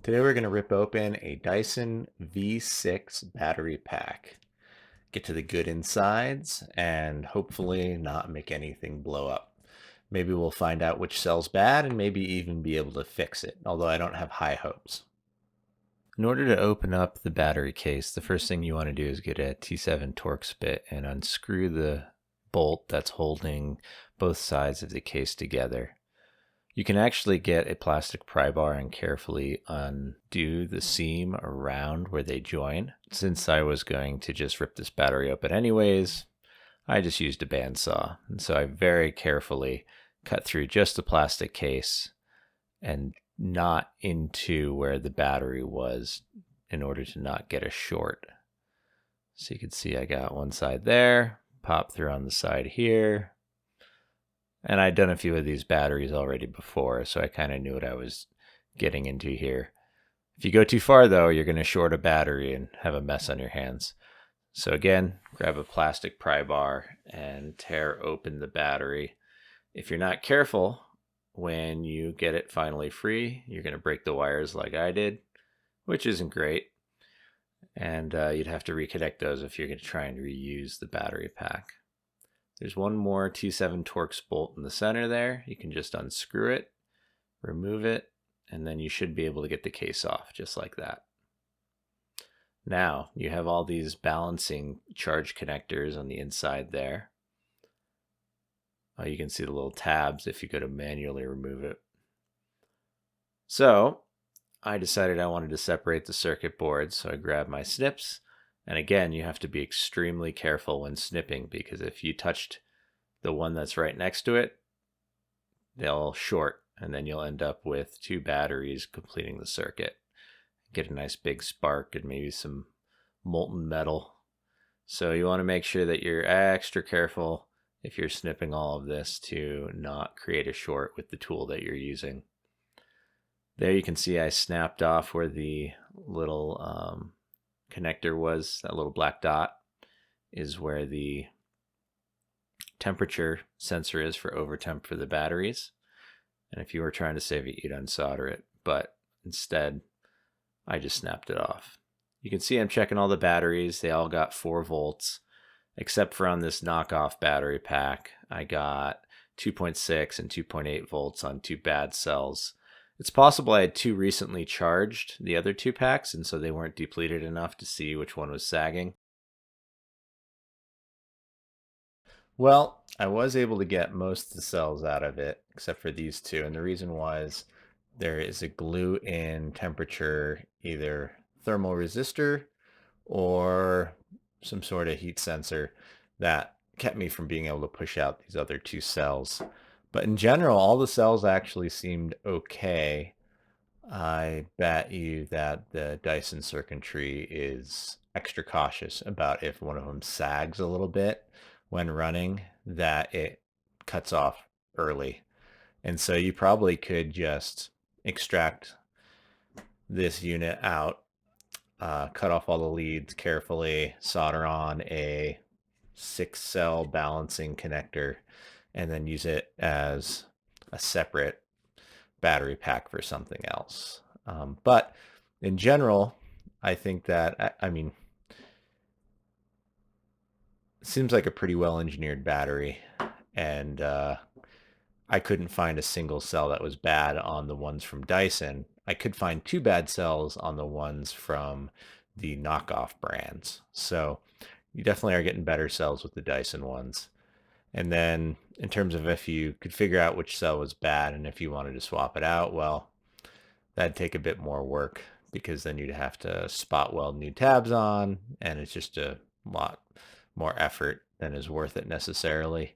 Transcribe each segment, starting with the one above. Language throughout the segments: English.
Today we're going to rip open a Dyson V6 battery pack. Get to the good insides and hopefully not make anything blow up. Maybe we'll find out which cell's bad and maybe even be able to fix it, although I don't have high hopes. In order to open up the battery case, the first thing you want to do is get a T7 Torx bit and unscrew the bolt that's holding both sides of the case together. You can actually get a plastic pry bar and carefully undo the seam around where they join. Since I was going to just rip this battery open anyways, I just used a bandsaw. And so I very carefully cut through just the plastic case and not into where the battery was in order to not get a short. So you can see I got one side there, pop through on the side here. And I'd done a few of these batteries already before, so I kind of knew what I was getting into here. If you go too far, though, you're going to short a battery and have a mess on your hands. So again, grab a plastic pry bar and tear open the battery. If you're not careful, when you get it finally free, you're going to break the wires like I did, which isn't great. And you'd have to reconnect those if you're going to try and reuse the battery pack. There's one more T7 Torx bolt in the center there. You can just unscrew it, remove it, and then you should be able to get the case off just like that. Now you have all these balancing charge connectors on the inside there. You can see the little tabs if you go to manually remove it. So I decided I wanted to separate the circuit board, so I grabbed my snips. And again, you have to be extremely careful when snipping, because if you touched the one that's right next to it, they'll short, and then you'll end up with two batteries completing the circuit. Get a nice big spark and maybe some molten metal. So you want to make sure that you're extra careful if you're snipping all of this to not create a short with the tool that you're using. There you can see I snapped off where the little connector was. That little black dot is where the temperature sensor is for overtemp for the batteries. And if you were trying to save it, you'd unsolder it, but instead I just snapped it off. You can see I'm checking all the batteries. They all got 4 volts, except for on this knockoff battery pack. I got 2.6 and 2.8 volts on 2 bad cells. It's possible I had 2 recently charged, the other 2 packs, and so they weren't depleted enough to see which one was sagging. Well, I was able to get most of the cells out of it, except for these 2, and the reason was there is a glue-in temperature, either thermal resistor or some sort of heat sensor that kept me from being able to push out these other 2 cells. But in general, all the cells actually seemed okay. I bet you that the Dyson circuitry is extra cautious about if one of them sags a little bit when running, that it cuts off early. And so you probably could just extract this unit out, cut off all the leads carefully, solder on a 6-cell balancing connector, and then use it as a separate battery pack for something else. But in general, I think that, I mean, it seems like a pretty well engineered battery, and I couldn't find a single cell that was bad on the ones from Dyson. I could find 2 bad cells on the ones from the knockoff brands. So you definitely are getting better cells with the Dyson ones. And then in terms of if you could figure out which cell was bad and if you wanted to swap it out, well, that'd take a bit more work, because then you'd have to spot weld new tabs on, and it's just a lot more effort than is worth it necessarily.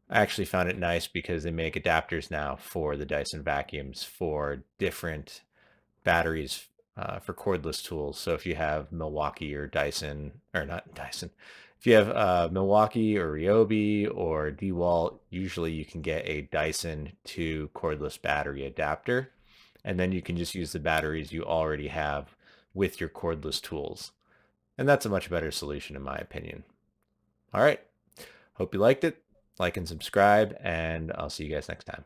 I actually found it nice because they make adapters now for the Dyson vacuums for different batteries for cordless tools. So if you have Milwaukee or Dyson, or not Dyson, if you have Milwaukee or Ryobi or DeWalt, usually you can get a Dyson to cordless battery adapter, and then you can just use the batteries you already have with your cordless tools. And that's a much better solution in my opinion. All right, hope you liked it. Like and subscribe, and I'll see you guys next time.